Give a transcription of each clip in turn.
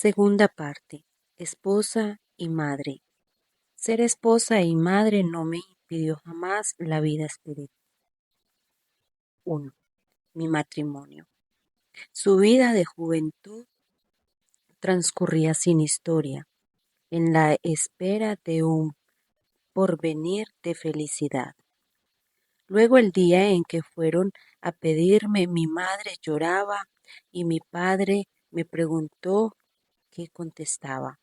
Segunda parte. Esposa y madre. Ser esposa y madre no me impidió jamás la vida espiritual. 1. Mi matrimonio. Su vida de juventud transcurría sin historia, en la espera de un porvenir de felicidad. Luego el día en que fueron a pedirme, mi madre lloraba y mi padre me preguntó qué contestaba,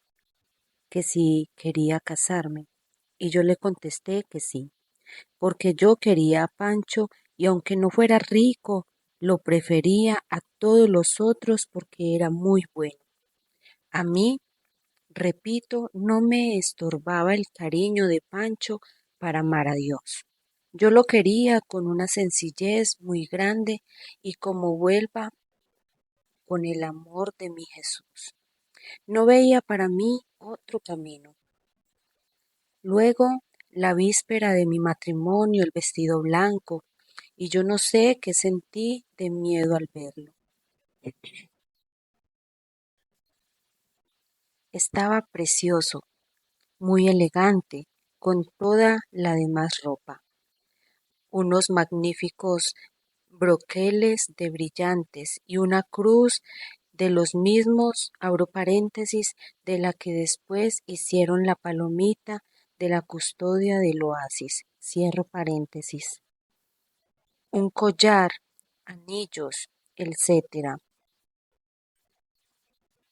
que si quería casarme, y yo le contesté que sí, porque yo quería a Pancho y aunque no fuera rico, lo prefería a todos los otros porque era muy bueno. A mí, repito, no me estorbaba el cariño de Pancho para amar a Dios. Yo lo quería con una sencillez muy grande y como vuelva con el amor de mi Jesús. No veía para mí otro camino. Luego, la víspera de mi matrimonio, el vestido blanco, y yo no sé qué sentí de miedo al verlo. Estaba precioso, muy elegante, con toda la demás ropa. Unos magníficos broqueles de brillantes y una cruz de los mismos, abro paréntesis, de la que después hicieron la palomita de la custodia del oasis, cierro paréntesis. Un collar, anillos, etcétera,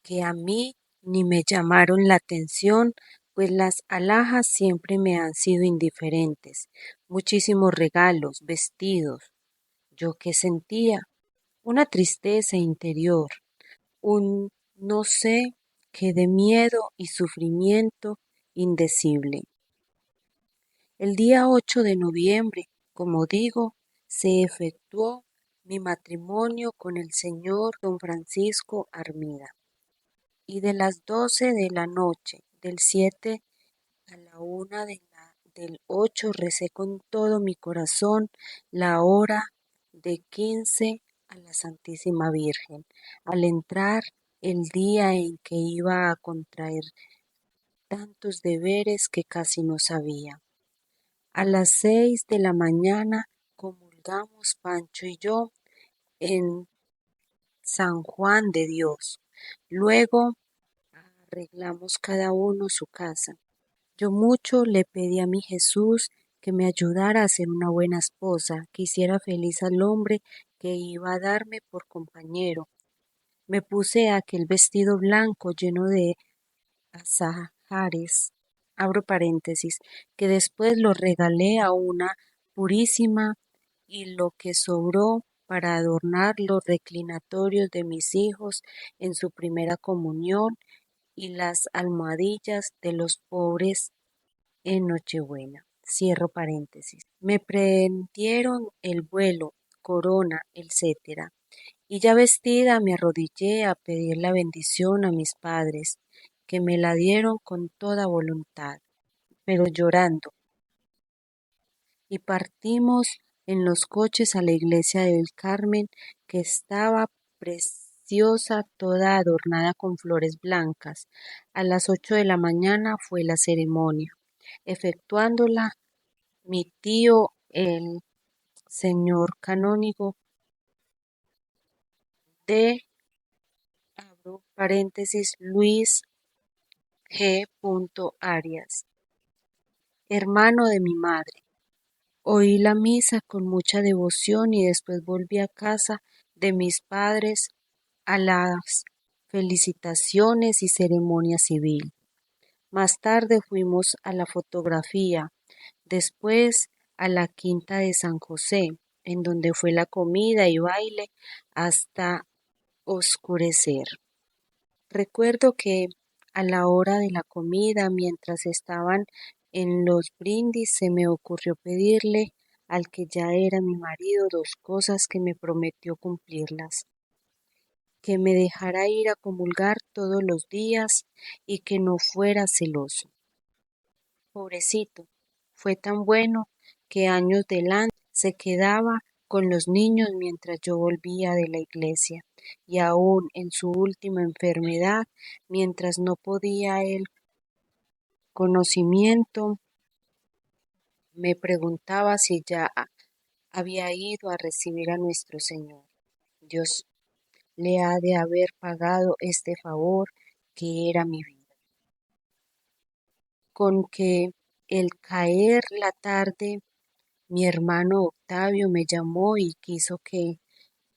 que a mí ni me llamaron la atención, pues las alhajas siempre me han sido indiferentes. Muchísimos regalos, vestidos. ¿Yo qué sentía? Una tristeza interior, un no sé qué de miedo y sufrimiento indecible. El día 8 de noviembre, como digo, se efectuó mi matrimonio con el señor don Francisco Armida. Y de las 12 de la noche del 7 a la 1 del 8 recé con todo mi corazón la hora de 15 a la Santísima Virgen, al entrar el día en que iba a contraer tantos deberes que casi no sabía. A las 6 de la mañana comulgamos Pancho y yo en San Juan de Dios. Luego arreglamos cada uno su casa. Yo mucho le pedí a mi Jesús que me ayudara a ser una buena esposa, que hiciera feliz al hombre que iba a darme por compañero. Me puse aquel vestido blanco lleno de azahares, abro paréntesis, que después lo regalé a una purísima y lo que sobró para adornar los reclinatorios de mis hijos en su primera comunión y las almohadillas de los pobres en Nochebuena. Cierro paréntesis. Me prendieron el vuelo, corona, etcétera. Y ya vestida me arrodillé a pedir la bendición a mis padres, que me la dieron con toda voluntad, pero llorando. Y partimos en los coches a la iglesia del Carmen, que estaba preciosa, toda adornada con flores blancas. A las 8 de la mañana fue la ceremonia. Efectuándola, mi tío, el señor canónigo de, abro paréntesis, Luis G. Arias, hermano de mi madre. Oí la misa con mucha devoción y después volví a casa de mis padres a las felicitaciones y ceremonia civil. Más tarde fuimos a la fotografía, después a la quinta de San José, en donde fue la comida y baile hasta oscurecer. Recuerdo que a la hora de la comida, mientras estaban en los brindis, se me ocurrió pedirle al que ya era mi marido dos cosas que me prometió cumplirlas, que me dejara ir a comulgar todos los días y que no fuera celoso. Pobrecito, fue tan bueno que años delante se quedaba con los niños mientras yo volvía de la iglesia, y aún en su última enfermedad, mientras no podía el conocimiento, me preguntaba si ya había ido a recibir a nuestro Señor. Dios le ha de haber pagado este favor que era mi vida. Con que el caer la tarde, mi hermano Octavio me llamó y quiso que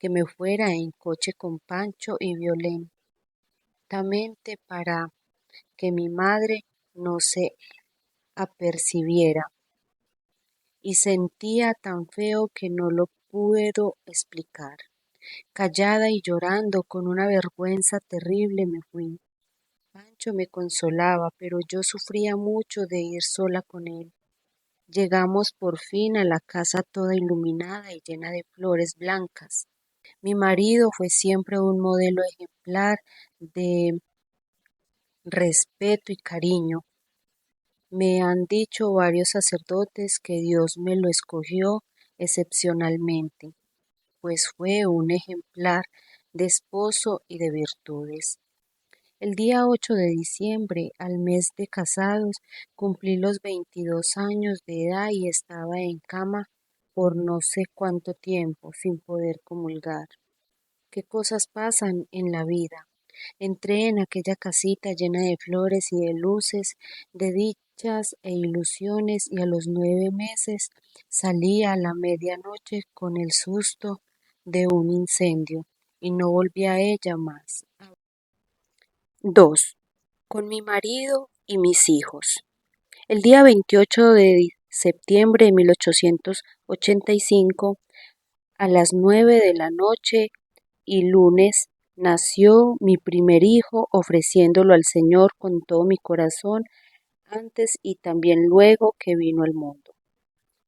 me fuera en coche con Pancho y violentamente para que mi madre no se apercibiera. Y sentía tan feo que no lo puedo explicar. Callada y llorando con una vergüenza terrible me fui. Pancho me consolaba, pero yo sufría mucho de ir sola con él. Llegamos por fin a la casa toda iluminada y llena de flores blancas. Mi marido fue siempre un modelo ejemplar de respeto y cariño. Me han dicho varios sacerdotes que Dios me lo escogió excepcionalmente, pues fue un ejemplar de esposo y de virtudes. El día 8 de diciembre, al mes de casados, cumplí los 22 años de edad y estaba en cama por no sé cuánto tiempo sin poder comulgar. ¿Qué cosas pasan en la vida? Entré en aquella casita llena de flores y de luces, de dichas e ilusiones, y a los 9 meses salí a la medianoche con el susto de un incendio y no volví a ella más. 2. Con mi marido y mis hijos. El día 28 de septiembre de 1885, a las 9 de la noche y lunes, nació mi primer hijo, ofreciéndolo al Señor con todo mi corazón, antes y también luego que vino al mundo.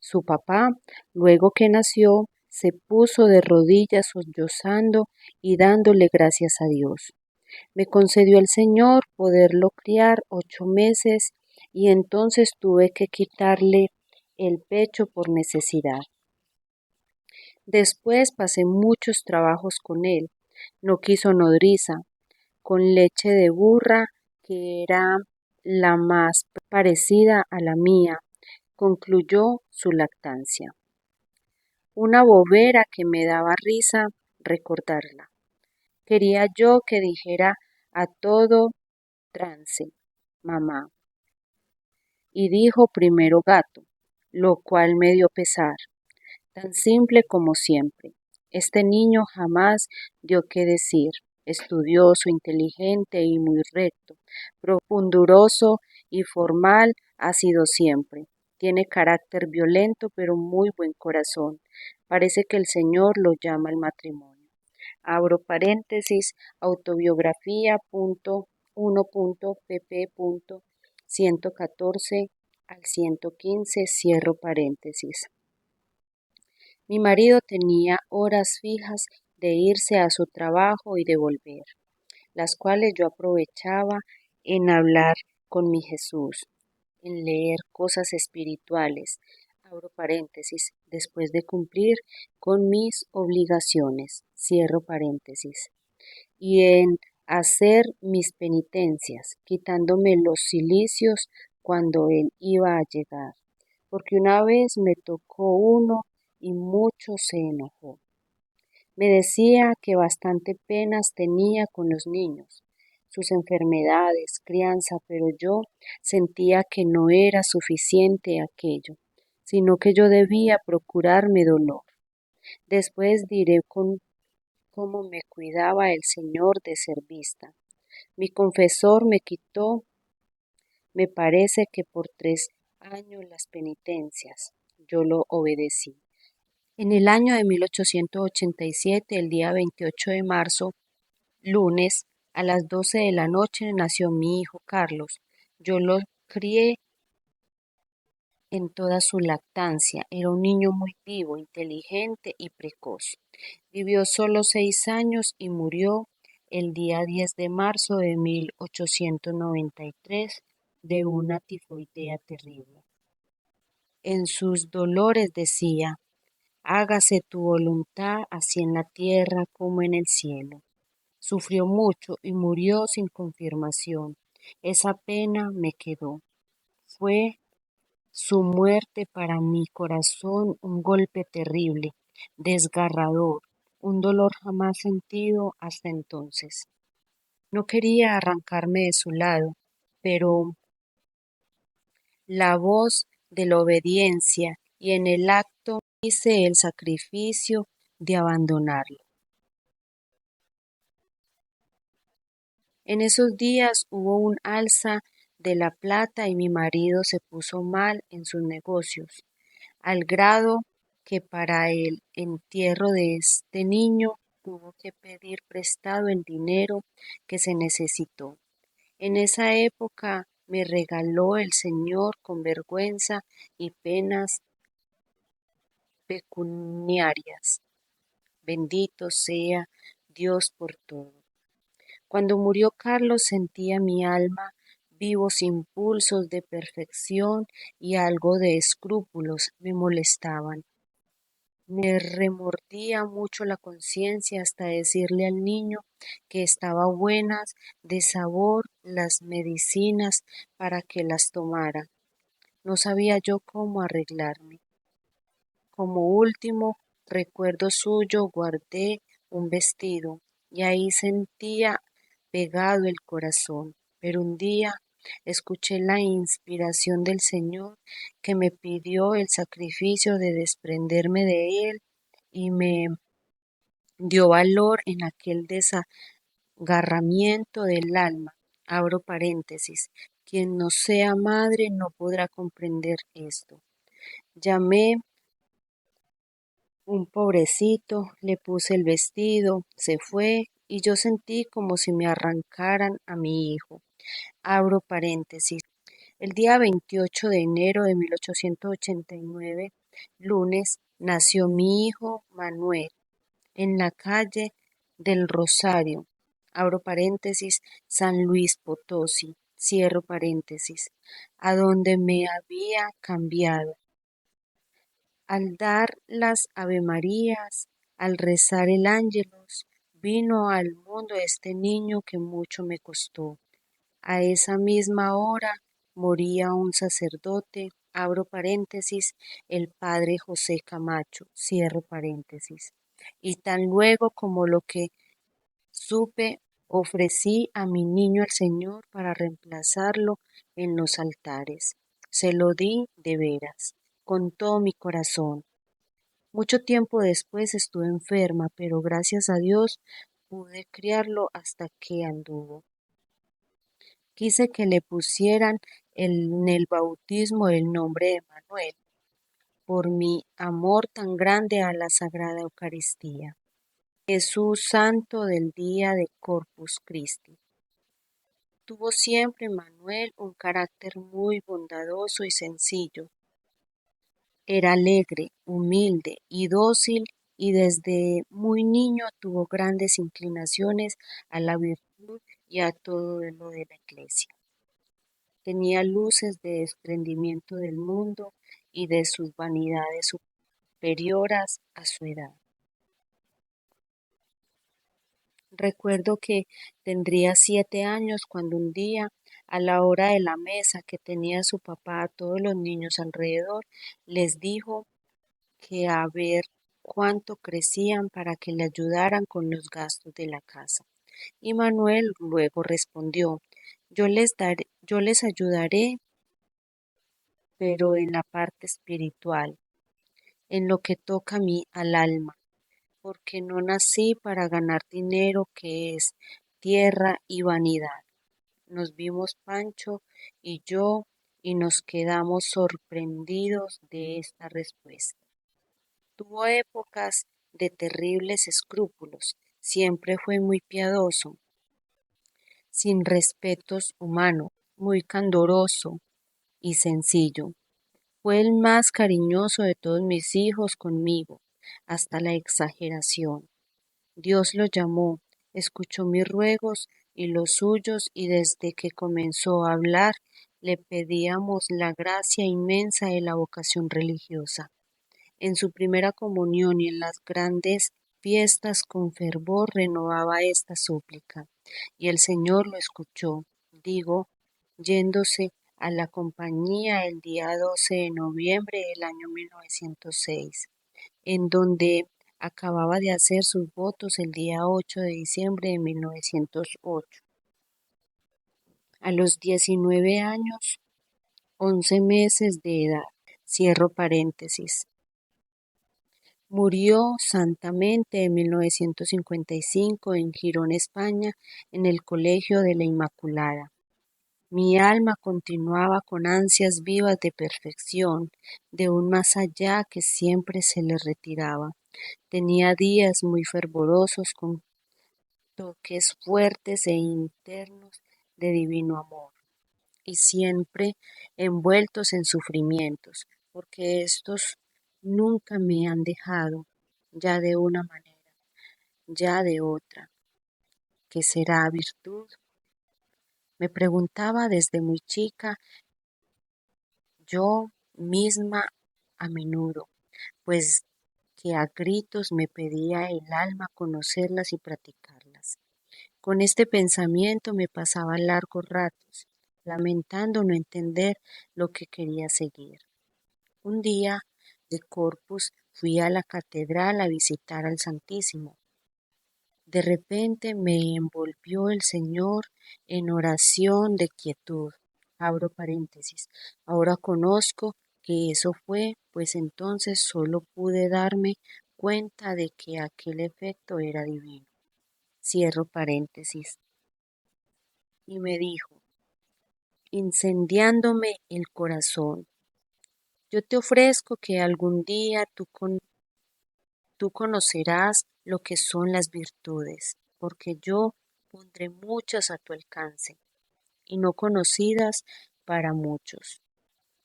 Su papá, luego que nació, se puso de rodillas sollozando y dándole gracias a Dios. Me concedió el Señor poderlo criar 8 meses y entonces tuve que quitarle el pecho por necesidad. Después pasé muchos trabajos con él. No quiso nodriza, con leche de burra, que era la más parecida a la mía, concluyó su lactancia. Una bobera que me daba risa recordarla. Quería yo que dijera a todo trance, mamá, y dijo primero gato, lo cual me dio pesar, tan simple como siempre. Este niño jamás dio que decir, estudioso, inteligente y muy recto, profunduroso y formal ha sido siempre. Tiene carácter violento pero muy buen corazón. Parece que el Señor lo llama al matrimonio. Abro paréntesis, autobiografía punto 1.pp.114 al 115, cierro paréntesis. Mi marido tenía horas fijas de irse a su trabajo y de volver, las cuales yo aprovechaba en hablar con mi Jesús, en leer cosas espirituales, abro paréntesis, después de cumplir con mis obligaciones, cierro paréntesis, y en hacer mis penitencias, quitándome los cilicios cuando él iba a llegar, porque una vez me tocó uno y mucho se enojó. Me decía que bastante penas tenía con los niños, sus enfermedades, crianza, pero yo sentía que no era suficiente aquello, sino que yo debía procurarme dolor. Después diré cómo me cuidaba el Señor de ser vista. Mi confesor me quitó, me parece que por 3 años las penitencias. Yo lo obedecí. En el año de 1887, el día 28 de marzo, lunes, a las 12 de la noche, nació mi hijo Carlos. Yo lo crié en toda su lactancia. Era un niño muy vivo, inteligente y precoz. Vivió solo 6 años y murió el día 10 de marzo de 1893 de una tifoidea terrible. En sus dolores decía: Hágase tu voluntad, así en la tierra como en el cielo. Sufrió mucho y murió sin confirmación. Esa pena me quedó. Fue su muerte para mi corazón un golpe terrible, desgarrador, un dolor jamás sentido hasta entonces. No quería arrancarme de su lado, pero la voz de la obediencia y en el acto hice el sacrificio de abandonarlo. En esos días hubo un alza de la plata y mi marido se puso mal en sus negocios, al grado que para el entierro de este niño tuvo que pedir prestado el dinero que se necesitó. En esa época me regaló el Señor con vergüenza y penas pecuniarias. Bendito sea Dios por todo. Cuando murió Carlos sentía mi alma vivos impulsos de perfección y algo de escrúpulos me molestaban. Me remordía mucho la conciencia hasta decirle al niño que estaba buenas de sabor las medicinas para que las tomara. No sabía yo cómo arreglarme. Como último recuerdo suyo guardé un vestido y ahí sentía pegado el corazón. Pero un día escuché la inspiración del Señor que me pidió el sacrificio de desprenderme de él y me dio valor en aquel desgarramiento del alma. Abro paréntesis. Quien no sea madre no podrá comprender esto. Llamé un pobrecito, le puse el vestido, se fue y yo sentí como si me arrancaran a mi hijo. Abro paréntesis. El día 28 de enero de 1889, lunes, nació mi hijo Manuel en la calle del Rosario. Abro paréntesis, San Luis Potosí. Cierro paréntesis, a donde me había cambiado. Al dar las avemarías, al rezar el ángelus, vino al mundo este niño que mucho me costó. A esa misma hora moría un sacerdote, abro paréntesis, el padre José Camacho, cierro paréntesis. Y tan luego como lo que supe, ofrecí a mi niño al Señor para reemplazarlo en los altares. Se lo di de veras, con todo mi corazón. Mucho tiempo después estuve enferma, pero gracias a Dios pude criarlo hasta que anduvo. Quise que le pusieran en el bautismo el nombre de Manuel, por mi amor tan grande a la Sagrada Eucaristía. Jesús Santo del día de Corpus Christi. Tuvo siempre Manuel un carácter muy bondadoso y sencillo. Era alegre, humilde y dócil y desde muy niño tuvo grandes inclinaciones a la virtud y a todo lo de la iglesia. Tenía luces de desprendimiento del mundo y de sus vanidades superioras a su edad. Recuerdo que tendría 7 años cuando un día, a la hora de la mesa que tenía su papá a todos los niños alrededor, les dijo que a ver cuánto crecían para que le ayudaran con los gastos de la casa. Y Manuel luego respondió, yo les ayudaré, pero en la parte espiritual, en lo que toca a mí al alma, porque no nací para ganar dinero que es tierra y vanidad. Nos vimos Pancho y yo y nos quedamos sorprendidos de esta respuesta. Tuvo épocas de terribles escrúpulos, siempre fue muy piadoso, sin respetos humanos, muy candoroso y sencillo. Fue el más cariñoso de todos mis hijos conmigo, hasta la exageración. Dios lo llamó, escuchó mis ruegos y los suyos, y desde que comenzó a hablar, le pedíamos la gracia inmensa de la vocación religiosa. En su primera comunión y en las grandes fiestas con fervor renovaba esta súplica, y el Señor lo escuchó, digo, yéndose a la compañía el día 12 de noviembre del año 1906, en donde acababa de hacer sus votos el día 8 de diciembre de 1908. A los 19 años, 11 meses de edad. Cierro paréntesis. Murió santamente en 1955 en Girón, España, en el Colegio de la Inmaculada. Mi alma continuaba con ansias vivas de perfección, de un más allá que siempre se le retiraba. Tenía días muy fervorosos con toques fuertes e internos de divino amor, y siempre envueltos en sufrimientos, porque estos nunca me han dejado, ya de una manera, ya de otra, que será virtud. Me preguntaba desde muy chica yo misma a menudo, pues que a gritos me pedía el alma conocerlas y practicarlas. Con este pensamiento me pasaba largos ratos, lamentando no entender lo que quería seguir. Un día de Corpus fui a la catedral a visitar al Santísimo. De repente me envolvió el Señor en oración de quietud. Abro paréntesis. Ahora conozco que eso fue, pues entonces solo pude darme cuenta de que aquel efecto era divino. Cierro paréntesis. Y me dijo, incendiándome el corazón, yo te ofrezco que algún día tú conocerás lo que son las virtudes, porque yo pondré muchas a tu alcance y no conocidas para muchos.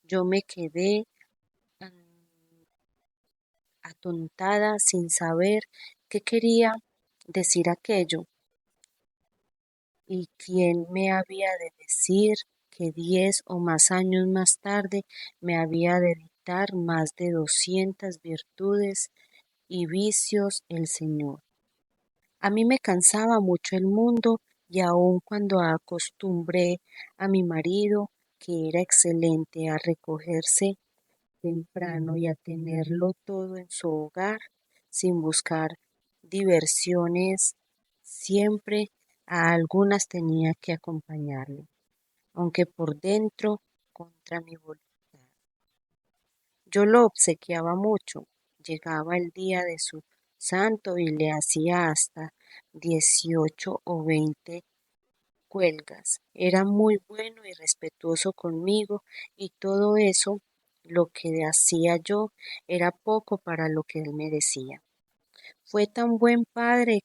Yo me quedé atontada sin saber qué quería decir aquello y quién me había de decir que 10 o más años más tarde me había de dictar más de 200 virtudes y vicios el Señor. A mí me cansaba mucho el mundo y aun cuando acostumbré a mi marido, que era excelente, a recogerse temprano y a tenerlo todo en su hogar, sin buscar diversiones, siempre a algunas tenía que acompañarle, aunque por dentro contra mi voluntad. Yo lo obsequiaba mucho. Llegaba el día de su santo y le hacía hasta 18 o 20 cuelgas. Era muy bueno y respetuoso conmigo y todo eso, lo que hacía yo, era poco para lo que él merecía. Fue tan buen padre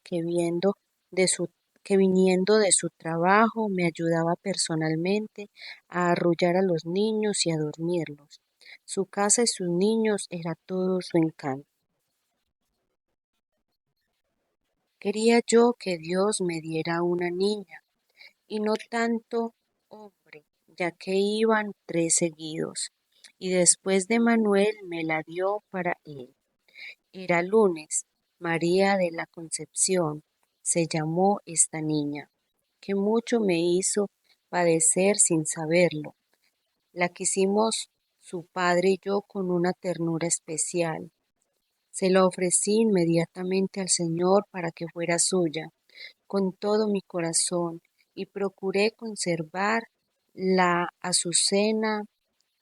de su, que viniendo de su trabajo me ayudaba personalmente a arrullar a los niños y a dormirlos. Su casa y sus niños era todo su encanto. Quería yo que Dios me diera una niña, y no tanto hombre, ya que iban 3 seguidos, y después de Manuel me la dio para él. Era lunes, María de la Concepción se llamó esta niña, que mucho me hizo padecer sin saberlo. La quisimos su padre y yo con una ternura especial. Se la ofrecí inmediatamente al Señor para que fuera suya, con todo mi corazón, y procuré conservar la azucena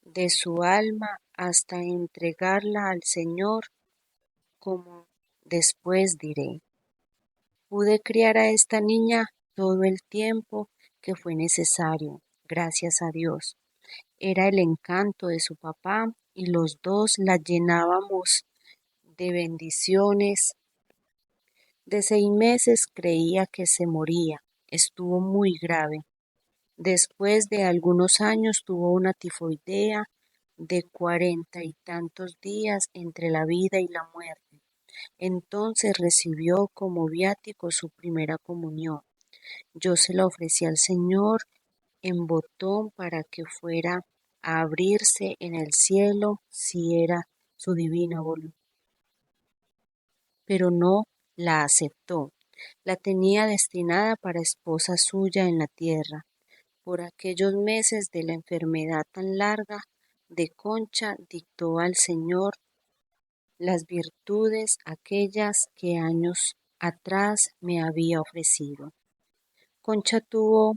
de su alma hasta entregarla al Señor, como después diré. Pude criar a esta niña todo el tiempo que fue necesario, gracias a Dios. Era el encanto de su papá y los dos la llenábamos de bendiciones. De 6 meses creía que se moría, estuvo muy grave. Después de algunos años tuvo una tifoidea de 40 y tantos días entre la vida y la muerte. Entonces recibió como viático su primera comunión. Yo se la ofrecí al Señor en botón para que fuera a abrirse en el cielo si era su divina voluntad. Pero no la aceptó. La tenía destinada para esposa suya en la tierra. Por aquellos meses de la enfermedad tan larga de Concha dictó al Señor las virtudes aquellas que años atrás me había ofrecido. Concha tuvo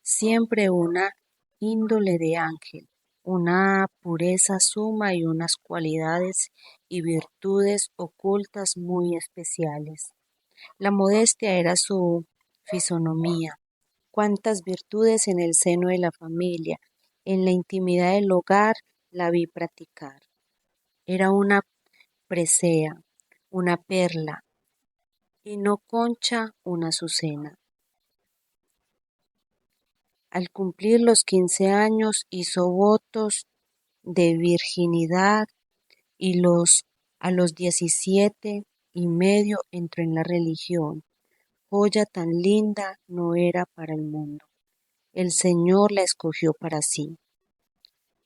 siempre una índole de ángel, una pureza suma y unas cualidades y virtudes ocultas muy especiales. La modestia era su fisonomía. Cuántas virtudes en el seno de la familia, en la intimidad del hogar la vi practicar. Era una presea, una perla, y no Concha una azucena. Al cumplir los 15 años hizo votos de virginidad y a los 17 y medio entró en la religión. Joya tan linda no era para el mundo. El Señor la escogió para sí.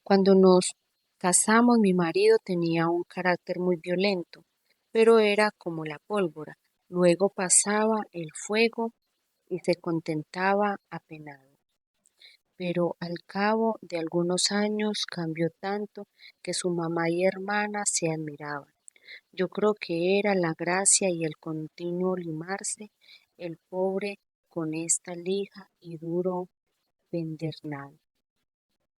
Cuando nos casamos, mi marido tenía un carácter muy violento, pero era como la pólvora. Luego pasaba el fuego y se contentaba apenado. Pero al cabo de algunos años cambió tanto que su mamá y hermanas se admiraban. Yo creo que era la gracia y el continuo limarse, el pobre con esta lija y duro pendernal.